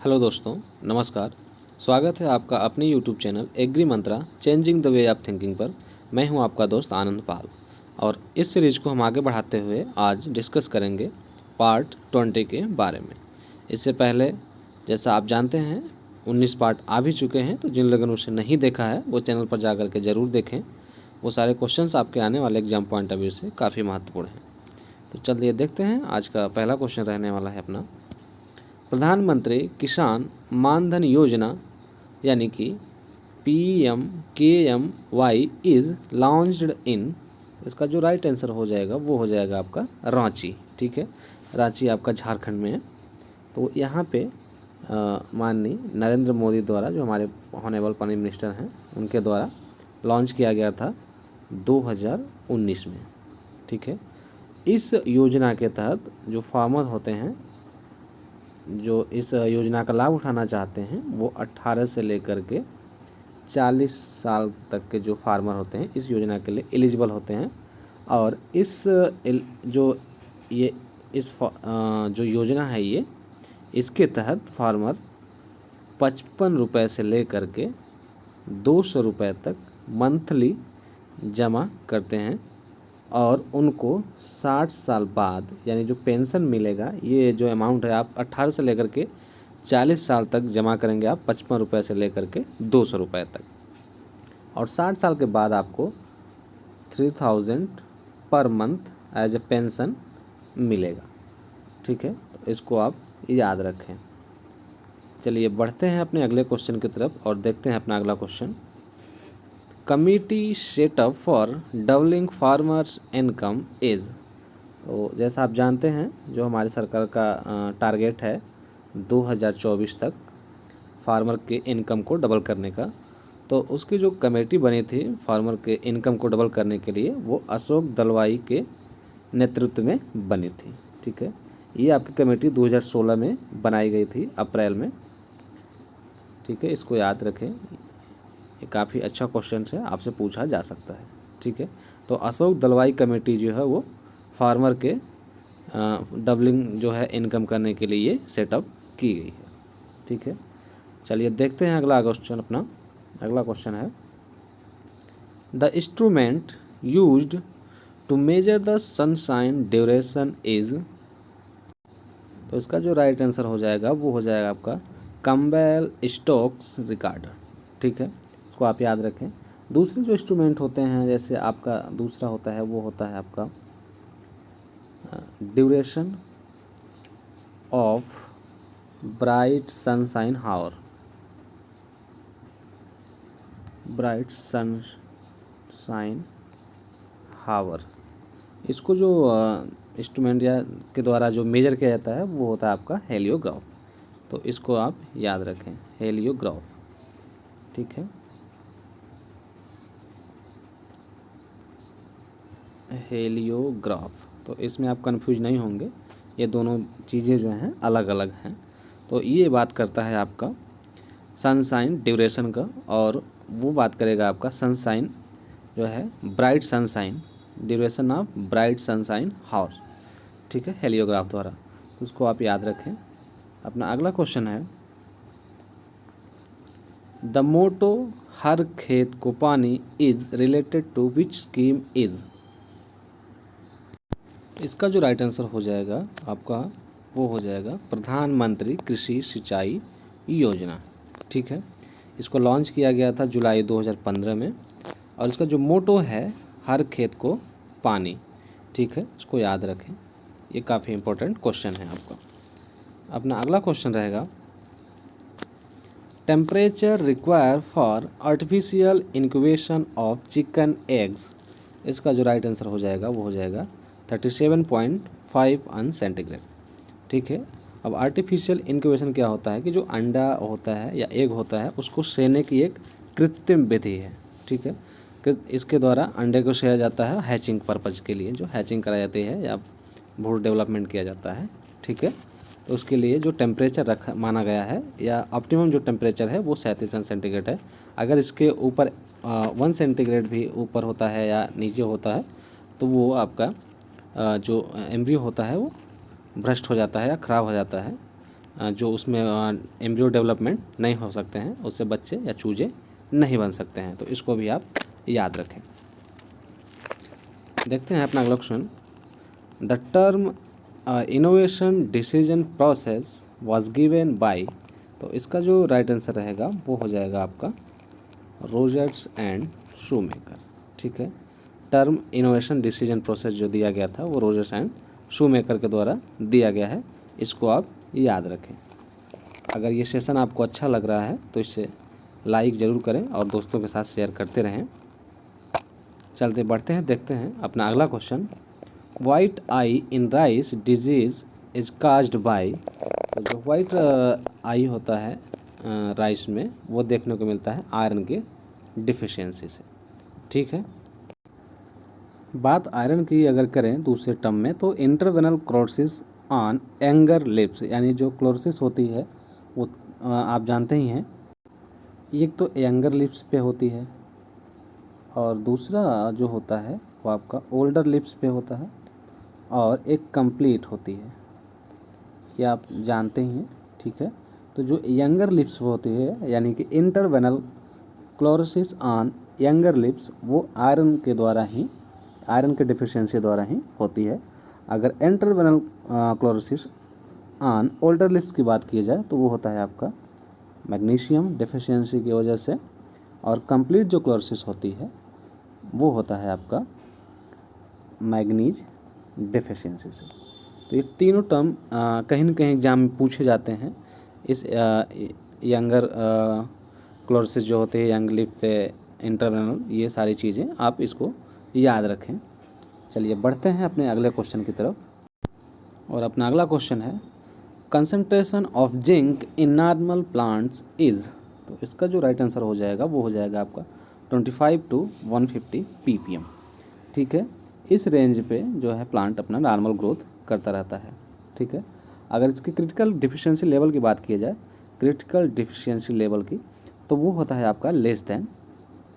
Hello दोस्तों, नमस्कार। स्वागत है आपका अपने YouTube channel Agri Mantra changing the way of thinking पर। मैं हूं आपका दोस्त आनंद पाल और इस सीरीज को हम आगे बढ़ाते हुए आज डिस्कस करेंगे पार्ट 20 के बारे में। इससे पहले जैसा आप जानते हैं 19 पार्ट आ भी चुके हैं, तो जिन लोगों ने उसे नहीं देखा है वो चैनल पर जा के ज़रूर देखें। वो सारे क्वेश्चंस आपके आने वाले एग्जाम पॉइंट ऑफ व्यू से काफ़ी महत्वपूर्ण हैं। तो चलिए देखते हैं। आज का पहला क्वेश्चन रहने वाला है अपना, प्रधानमंत्री किसान मानधन योजना यानी कि PMKMY इज़ लॉन्च्ड इन, इसका जो राइट आंसर हो जाएगा वो हो जाएगा आपका रांची। ठीक है, रांची आपका झारखंड में है। तो यहाँ पे माननीय नरेंद्र मोदी द्वारा, जो हमारे ऑनरेबल प्राइम मिनिस्टर हैं, उनके द्वारा लॉन्च किया गया था 2019 में। ठीक है, इस योजना के तहत जो फार्मर होते हैं, जो इस योजना का लाभ उठाना चाहते हैं, वो 18 से लेकर के 40 साल तक के जो फार्मर होते हैं इस योजना के लिए एलिजिबल होते हैं। और जो योजना है ये, इसके तहत फार्मर 55 रुपये से लेकर के 200 रुपये तक मंथली जमा करते हैं और उनको 60 साल बाद यानी जो पेंशन मिलेगा, ये जो अमाउंट है आप 18 से लेकर के 40 साल तक जमा करेंगे आप 55 रुपये से लेकर के 200 रुपये तक, और 60 साल के बाद आपको 3000 per month as a pension मिलेगा। ठीक है, तो इसको आप याद रखें। चलिए बढ़ते हैं अपने अगले क्वेश्चन की तरफ और देखते हैं अपना अगला question. Committee setup for doubling farmers income is, तो जैसा आप जानते हैं जो हमारी सरकार का टारगेट है 2024 तक फार्मर के इनकम को डबल करने का, तो उसकी जो कमेटी बनी थी फार्मर के इनकम को डबल करने के लिए, वो अशोक दलवाई के नेतृत्व में बनी थी। ठीक है, ये आपकी कमेटी 2016 में बनाई गई थी, अप्रैल में। ठीक है, इसको याद रखें, ये काफ़ी अच्छा क्वेश्चन है, आपसे पूछा जा सकता है। ठीक है, तो अशोक दलवाई कमेटी जो है वो फार्मर के डबलिंग जो है इनकम करने के लिए सेटअप की गई है। ठीक है, चलिए देखते हैं अगला क्वेश्चन। अपना अगला क्वेश्चन है, the instrument used to measure the sunshine duration is, तो इसका जो राइट आंसर हो जाएगा वो हो जाएगा आपका कैम्पबेल स्टोक्स रिकॉर्डर। ठीक है, इसको आप याद रखें। दूसरे जो इंस्ट्रूमेंट होते हैं, जैसे आपका दूसरा होता है वो होता है आपका duration of bright sunshine hour, bright sunshine hour. इसको जो इंस्ट्रूमेंट या के द्वारा जो मेजर किया जाता है वो होता है आपका हेलियोग्राफ। तो इसको आप याद रखें, हेलियोग्राफ। ठीक है, हेलियोग्राफ। तो इसमें आप कंफ्यूज नहीं होंगे, ये दोनों चीज़ें जो हैं अलग अलग हैं। तो ये बात करता है आपका सनशाइन ड्यूरेशन का, और वो बात करेगा आपका सनशाइन जो है bright sunshine, duration of bright sunshine hours. ठीक है, हेलियोग्राफ द्वारा। तो उसको आप याद रखें। अपना अगला क्वेश्चन है, द मोटो हर खेत को पानी is related to which scheme is, इसका जो राइट आंसर हो जाएगा आपका वो हो जाएगा प्रधानमंत्री कृषि सिंचाई योजना। ठीक है, इसको लॉन्च किया गया था जुलाई 2015 में, और इसका जो मोटो है हर खेत को पानी। ठीक है, इसको याद रखें, ये काफ़ी इंपॉर्टेंट क्वेश्चन है आपका। अपना अगला क्वेश्चन रहेगा, temperature require for artificial incubation of chicken eggs, इसका जो राइट आंसर हो जाएगा वो हो जाएगा 37.5 सेंटीग्रेड। ठीक है, अब आर्टिफिशियल इंक्यूबेशन क्या होता है कि जो अंडा होता है या एग होता है उसको सेने की एक कृत्रिम विधि है। ठीक है, इसके द्वारा अंडे को सेया जाता है हैचिंग पर्पज़ के लिए, जो हैचिंग कराई जाती है या भूर डेवलपमेंट किया जाता है। ठीक है, तो उसके लिए जो टेम्परेचर रखा माना गया है या ऑप्टिमम जो टेम्परेचर है वो 37 सेंटीग्रेड है। अगर इसके ऊपर 1 सेंटीग्रेड भी ऊपर होता है या नीचे होता है तो वो आपका जो एम्ब्रियो होता है वो भ्रष्ट हो जाता है या ख़राब हो जाता है। जो उसमें एम्ब्रियो डेवलपमेंट नहीं हो सकते हैं, उससे बच्चे या चूजे नहीं बन सकते हैं। तो इसको भी आप याद रखें। देखते हैं अपना अगला question. The term innovation decision process was given by, तो इसका जो राइट आंसर रहेगा वो हो जाएगा आपका रोजर्स एंड शूमेकर। ठीक है, टर्म इनोवेशन डिसीजन प्रोसेस जो दिया गया था वो रोजर्स एंड शूमेकर के द्वारा दिया गया है, इसको आप याद रखें। अगर ये सेशन आपको अच्छा लग रहा है तो इसे लाइक ज़रूर करें और दोस्तों के साथ शेयर करते रहें। चलते बढ़ते हैं, देखते हैं अपना अगला question. White I in rice disease is caused by, जो वाइट आई होता है राइस में वो देखने को मिलता है आयरन के डिफिशियंसी से। ठीक है, बात आयरन की अगर करें दूसरे टर्म में तो इंटरवेनल क्लोरोसिस ऑन एंगर लिप्स, यानी जो क्लोरोसिस होती है वो आप जानते ही हैं, एक तो एंगर लिप्स पे होती है और दूसरा जो होता है वो आपका ओल्डर लिप्स पे होता है और एक कंप्लीट होती है, ये आप जानते ही हैं। ठीक है, तो जो यंगर लिप्स होती है यानी कि इंटरवेनल क्लोरोसिस ऑन यंगर लिप्स वो आयरन के द्वारा ही, आयरन के डिफिशियंसी द्वारा ही होती है। अगर इंटरवेनल क्लोरोसिस ऑन ओल्डर लिप्स की बात की जाए तो वो होता है आपका मैग्नीशियम डिफिशियंसी की वजह से, और कंप्लीट जो क्लोरोसिस होती है वो होता है आपका मैग्नीज डिफिशियंसी से। तो ये तीनों टर्म कहीं न कहीं एग्जाम में पूछे जाते हैं। इस यंगर क्लोरोसिस जो होते हैं, यंग लिप पे इंटरवेनल, ये सारी चीज़ें आप इसको याद रखें। चलिए बढ़ते हैं अपने अगले क्वेश्चन की तरफ, और अपना अगला क्वेश्चन है concentration of zinc in normal plants is, तो इसका जो राइट आंसर हो जाएगा वो हो जाएगा आपका 25 to 150 ppm। ठीक है, इस रेंज पे जो है प्लांट अपना नॉर्मल ग्रोथ करता रहता है। ठीक है, अगर इसकी क्रिटिकल डिफिशियंसी लेवल की बात की जाए, क्रिटिकल डिफिशियंसी लेवल की, तो वो होता है आपका लेस देन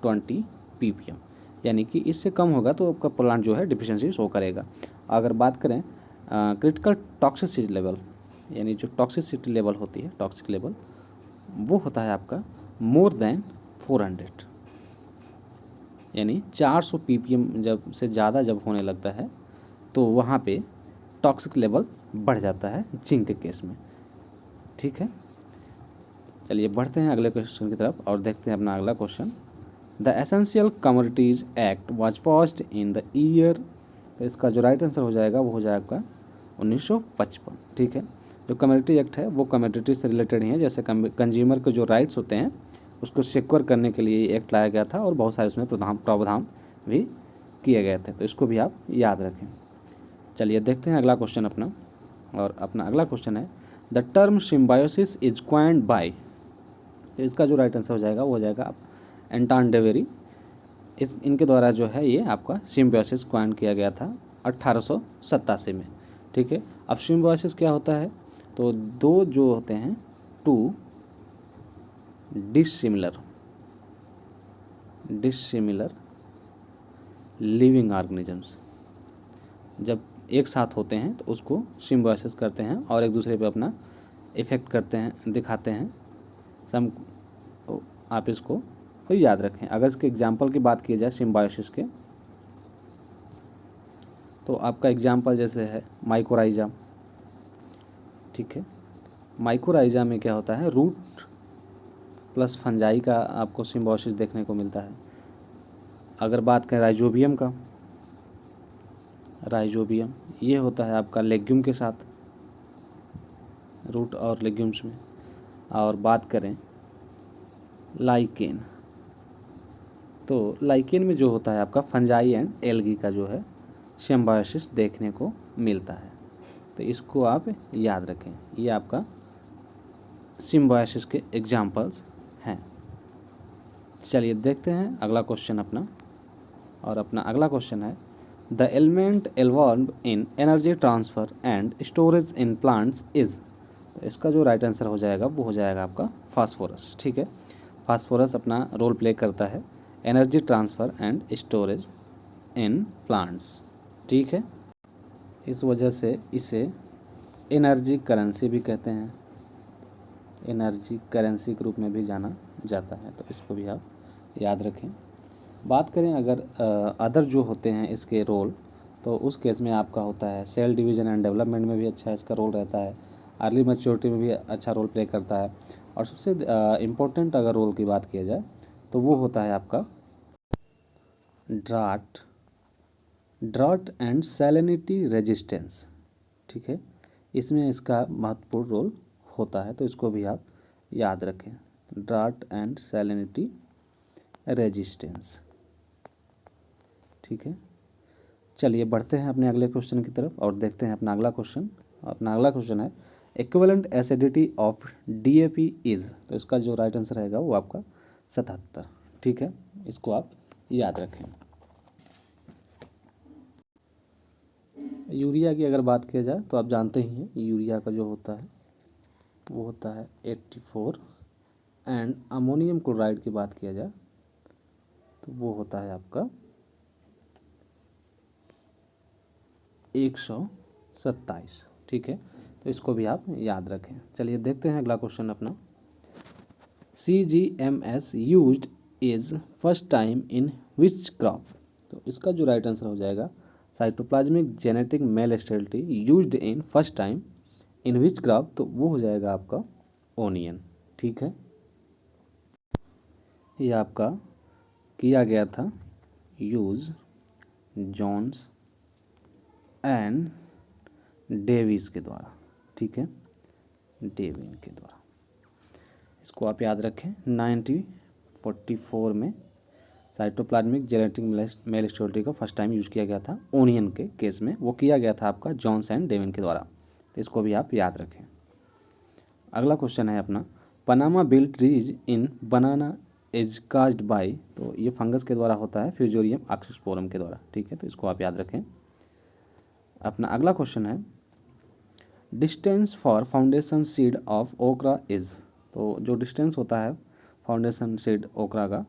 20 ppm, यानी कि इससे कम होगा तो आपका प्लांट जो है डिफिशियंसी शो करेगा। अगर बात करें क्रिटिकल टॉक्सिसिटी लेवल, यानी जो टॉक्सिसिटी लेवल होती है, टॉक्सिक लेवल, वो होता है आपका मोर देन 400, यानी 400 ppm जब से ज़्यादा जब होने लगता है तो वहाँ पे टॉक्सिक लेवल बढ़ जाता है जिंक के केस में। ठीक है, चलिए बढ़ते हैं अगले क्वेश्चन की तरफ और देखते हैं अपना अगला question. The essential commodities act was passed in the year, तो इसका जो राइट आंसर हो जाएगा वो हो जाएगा 1955। ठीक है, जो कमोडिटी एक्ट है वो कमोडिटी से रिलेटेड ही है, जैसे कंज्यूमर के जो राइट्स होते हैं उसको सिक्योर करने के लिए एक्ट लाया गया था और बहुत सारे उसमें प्रावधान भी किए गए थे, तो इसको भी आप याद रखें। चलिए देखते हैं अगला क्वेश्चन अपना, और अपना अगला क्वेश्चन है the term symbiosis is coined by, तो इसका जो राइट आंसर हो जाएगा वो हो जाएगा एंटन डेवेरी, इनके द्वारा जो है ये आपका सिम्बायोसिस क्वाइंड किया गया था 1887 में। ठीक है, अब सिम्बायोसिस क्या होता है, तो दो जो होते हैं टू डिसिमिलर लिविंग ऑर्गेनिजम्स जब एक साथ होते हैं तो उसको सिम्बायोसिस करते हैं और एक दूसरे पे अपना इफेक्ट करते हैं, दिखाते हैं। सम आप इसको याद रखें। अगर इसके एग्जाम्पल की बात की जाए सिम्बायोसिस के, तो आपका एग्जाम्पल जैसे है माइकोराइजा। ठीक है, माइकोराइजा में क्या होता है, रूट प्लस फंजाई का आपको सिम्बायोसिस देखने को मिलता है। अगर बात करें राइजोबियम का, राइजोबियम ये होता है आपका लेग्यूम के साथ, रूट और लेग्यूम्स में। और बात करें लाइकेन, तो लाइकेन में जो होता है आपका फंजाई एंड एल्गी का जो है सिम्बायोसिस देखने को मिलता है, तो इसको आप याद रखें। ये आपका सिम्बायोसिस के एग्जाम्पल्स हैं। चलिए देखते हैं अगला क्वेश्चन अपना, और अपना अगला क्वेश्चन है the element involved in energy transfer and storage in plants is, तो इसका जो राइट आंसर हो जाएगा वो हो जाएगा आपका फास्फोरस। ठीक है, फास्फोरस अपना रोल प्ले करता है energy transfer and storage in plants. ठीक है, इस वजह से इसे एनर्जी करेंसी भी कहते हैं। एनर्जी करेंसी के रूप में भी जाना जाता है, तो इसको भी आप याद रखें। बात करें अगर अदर जो होते हैं इसके रोल, तो उस केस में आपका होता है सेल डिवीज़न एंड डेवलपमेंट में भी अच्छा इसका रोल रहता है, अर्ली मैच्योरिटी में भी अच्छा रोल प्ले करता है, और सबसे इम्पोर्टेंट अगर रोल की बात किया जाए तो वो होता है आपका ड्राउट एंड सैलिनिटी रेजिस्टेंस। ठीक है, इसमें इसका महत्वपूर्ण रोल होता है, तो इसको भी आप याद रखें, ड्राउट एंड सैलिनिटी रेजिस्टेंस। ठीक है, चलिए बढ़ते हैं अपने अगले क्वेश्चन की तरफ और देखते हैं अपना अगला क्वेश्चन। अपना अगला क्वेश्चन है equivalent acidity of DAP is, तो इसका जो राइट आंसर रहेगा वो आपका 77। ठीक है, इसको आप याद रखें। यूरिया की अगर बात किया जाए तो आप जानते ही हैं यूरिया का जो होता है वो होता है 84, एंड अमोनियम क्लोराइड की बात किया जाए तो वो होता है आपका 127। ठीक है, तो इसको भी आप याद रखें। चलिए देखते हैं अगला क्वेश्चन अपना। CGMS used is first time in which crop, तो इसका जो राइट आंसर हो जाएगा cytoplasmic genetic male sterility used in first time in which crop, तो वो हो जाएगा आपका ओनियन। ठीक है, ये आपका किया गया था यूज जॉन्स एंड डेविस के द्वारा। ठीक है, डेविन के द्वारा, इसको आप याद रखें। 1944 में साइटोप्लाज्मिक जेनेटिक मेल स्टेरिलिटी का फर्स्ट टाइम यूज किया गया था ओनियन के केस में, वो किया गया था आपका जॉन्स एंड डेविन के द्वारा, तो इसको भी आप याद रखें। अगला क्वेश्चन है अपना Panama built trees in banana is caused by, तो ये फंगस के द्वारा होता है फ्यूजोरियम ऑक्सीस्पोरम के द्वारा। ठीक है, तो इसको आप याद रखें। अपना अगला क्वेश्चन है distance for foundation seed of ओकरा इज, तो जो डिस्टेंस होता है फाउंडेशन सीड ओकरा का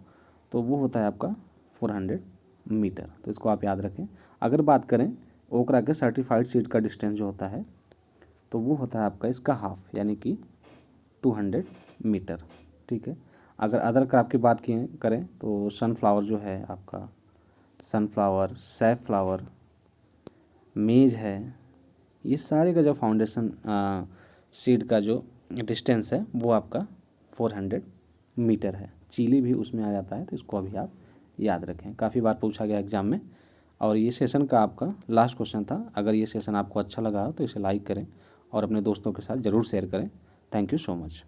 तो वो होता है आपका 400 मीटर, तो इसको आप याद रखें। अगर बात करें ओकरा के सर्टिफाइड सीड का डिस्टेंस जो होता है तो वो होता है आपका इसका हाफ, यानी कि 200 मीटर। ठीक है, अगर अदर क्रॉप की बात करें तो सनफ्लावर जो है आपका, सनफ्लावर, सैफफ्लावर, मेज है, ये सारे का जो फाउंडेशन सीड का जो डिस्टेंस है वो आपका 400 मीटर है। चिली भी उसमें आ जाता है, तो इसको अभी आप याद रखें, काफ़ी बार पूछा गया एग्जाम में। और ये सेशन का आपका लास्ट क्वेश्चन था। अगर ये सेशन आपको अच्छा लगा हो तो इसे लाइक करें और अपने दोस्तों के साथ ज़रूर शेयर करें। Thank you so much.